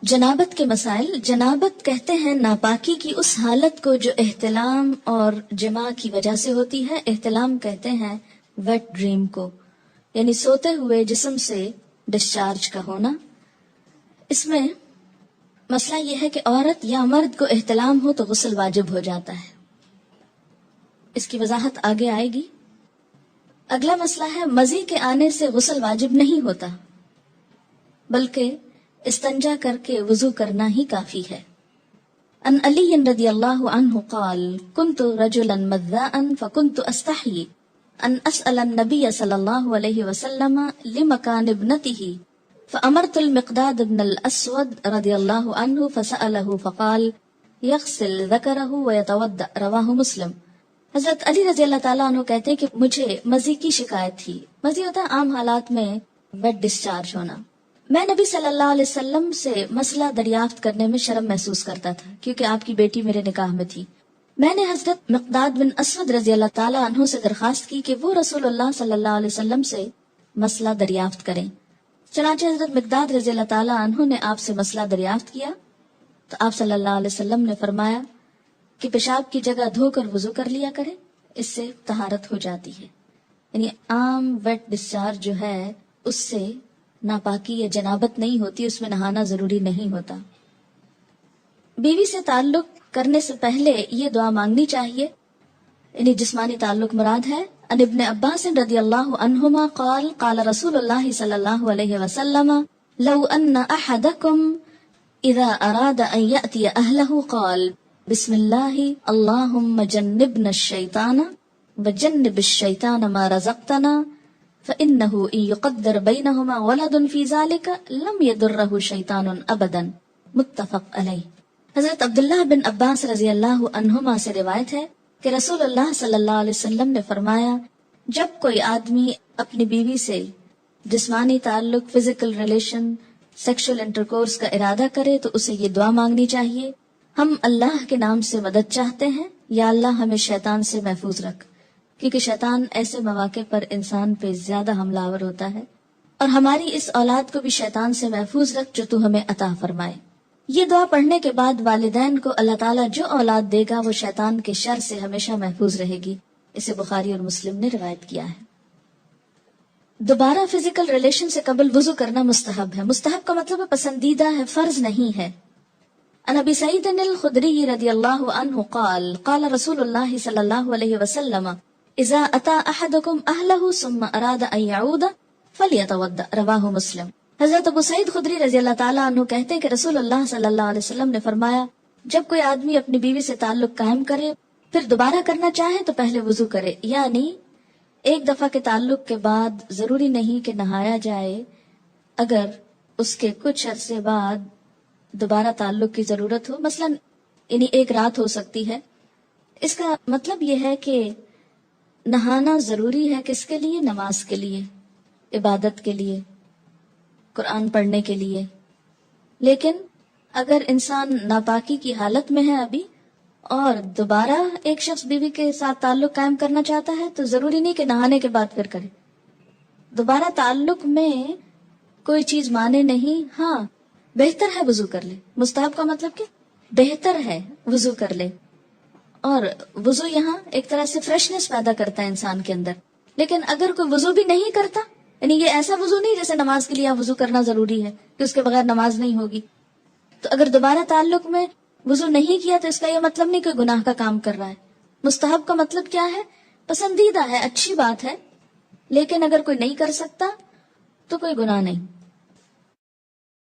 جنابت کے مسائل. جنابت کہتے ہیں ناپاکی کی اس حالت کو جو احتلام اور جماع کی وجہ سے ہوتی ہے. احتلام کہتے ہیں ویٹ ڈریم کو، یعنی سوتے ہوئے جسم سے ڈسچارج کا ہونا. اس میں مسئلہ یہ ہے کہ عورت یا مرد کو احتلام ہو تو غسل واجب ہو جاتا ہے. اس کی وضاحت آگے آئے گی. اگلا مسئلہ ہے مزی کے آنے سے غسل واجب نہیں ہوتا، بلکہ استنجا کر کے وضو کرنا ہی کافی ہے. ان علی رضی اللہ عنہ قال كنت رجلا مذاء فكنت استحي ان اسأل النبي صلی اللہ علیہ وسلم لمكان ابنته فامرت المقداد بن الاسود رضی اللہ عنہ فسأله فقال يغسل ذکره ويتوضأ. رواہ مسلم. حضرت علی رضی اللہ تعالیٰ عنہ کہتے ہیں کہ مجھے مزی کی شکایت تھی. مزی ہوتا ہے عام حالات میں ویٹ ڈسچارج ہونا. میں نبی صلی اللہ علیہ وسلم سے مسئلہ دریافت کرنے میں شرم محسوس کرتا تھا کیونکہ آپ کی بیٹی میرے نکاح میں تھی. میں نے حضرت مقداد بن اسود رضی اللہ تعالیٰ عنہ سے درخواست کی کہ وہ رسول اللہ صلی اللہ علیہ وسلم سے مسئلہ دریافت کریں. چنانچہ حضرت مقداد رضی اللہ تعالیٰ عنہ نے آپ سے مسئلہ دریافت کیا تو آپ صلی اللہ علیہ وسلم نے فرمایا کہ پیشاب کی جگہ دھو کر وضو کر لیا کرے، اس سے طہارت ہو جاتی ہے. یعنی عام ویٹ ڈسچارج جو ہے اس سے ناپاکی یا جنابت نہیں ہوتی، اس میں نہانا ضروری نہیں ہوتا. بیوی سے تعلق کرنے سے پہلے یہ دعا مانگنی چاہیے، یعنی جسمانی تعلق مراد ہے. ان ابن عباس رضی اللہ عنہما قال قال رسول اللہ صلی اللہ علیہ وسلم لو ان احدکم اذا اراد ان یأتی اہلہ قال بسم اللہ اللہم جنبنا الشیطان وجنب الشیطان ما رزقتنا فإنه إن يقدر بينهما ولد في ذلك لم يضره شيطان أبدا. متفق علیہ. حضرت عبداللہ بن عباس رضی اللہ عنہما سے روایت ہے کہ رسول اللہ صلی اللہ علیہ وسلم نے فرمایا جب کوئی آدمی اپنی بیوی سے جسمانی تعلق، فزیکل ریلیشن، سیکشل انٹرکورس کا ارادہ کرے تو اسے یہ دعا مانگنی چاہیے: ہم اللہ کے نام سے مدد چاہتے ہیں، یا اللہ ہمیں شیطان سے محفوظ رکھ، کیونکہ شیطان ایسے مواقع پر انسان پہ زیادہ حملہ آور ہوتا ہے، اور ہماری اس اولاد کو بھی شیطان سے محفوظ رکھ جو تو ہمیں عطا فرمائے. یہ دعا پڑھنے کے بعد والدین کو اللہ تعالیٰ جو اولاد دے گا وہ شیطان کے شر سے ہمیشہ محفوظ رہے گی. اسے بخاری اور مسلم نے روایت کیا ہے. دوبارہ فزیکل ریلیشن سے قبل وضو کرنا مستحب ہے. مستحب کا مطلب پسندیدہ ہے، فرض نہیں ہے. عن ابی سعید الخدری رضی اللہ عنہ قال قال رسول اللہ صلی اللہ علیہ وسلم اذا اتى احدكم اهله ثم اراد ان يعود فليتوضا. رواہ مسلم. حضرت ابو سعید خدری رضی اللہ تعالیٰ عنہ کہتے ہیں کہ رسول اللہ صلی اللہ علیہ وسلم نے فرمایا جب کوئی آدمی اپنی بیوی سے تعلق قائم کرے پھر دوبارہ کرنا چاہے تو پہلے وضو کرے. یعنی ایک دفعہ کے تعلق کے بعد ضروری نہیں کہ نہایا جائے، اگر اس کے کچھ عرصے بعد دوبارہ تعلق کی ضرورت ہو، مثلا یعنی ایک رات ہو سکتی ہے. اس کا مطلب یہ ہے کہ نہانا ضروری ہے کس کے لیے؟ نماز کے لیے، عبادت کے لیے، قرآن پڑھنے کے لیے. لیکن اگر انسان ناپاکی کی حالت میں ہے ابھی اور دوبارہ ایک شخص بیوی کے ساتھ تعلق قائم کرنا چاہتا ہے تو ضروری نہیں کہ نہانے کے بعد پھر کرے. دوبارہ تعلق میں کوئی چیز مانے نہیں. ہاں بہتر ہے وضو کر لے. مستحب کا مطلب کہ بہتر ہے وضو کر لے، اور وضو یہاں ایک طرح سے فریشنس پیدا کرتا ہے انسان کے اندر. لیکن اگر کوئی وضو بھی نہیں کرتا، یعنی یہ ایسا وضو نہیں جیسے نماز کے لیے وضو کرنا ضروری ہے کہ اس کے بغیر نماز نہیں ہوگی، تو اگر دوبارہ تعلق میں وضو نہیں کیا تو اس کا یہ مطلب نہیں کہ گناہ کا کام کر رہا ہے. مستحب کا مطلب کیا ہے؟ پسندیدہ ہے، اچھی بات ہے. لیکن اگر کوئی نہیں کر سکتا تو کوئی گناہ نہیں.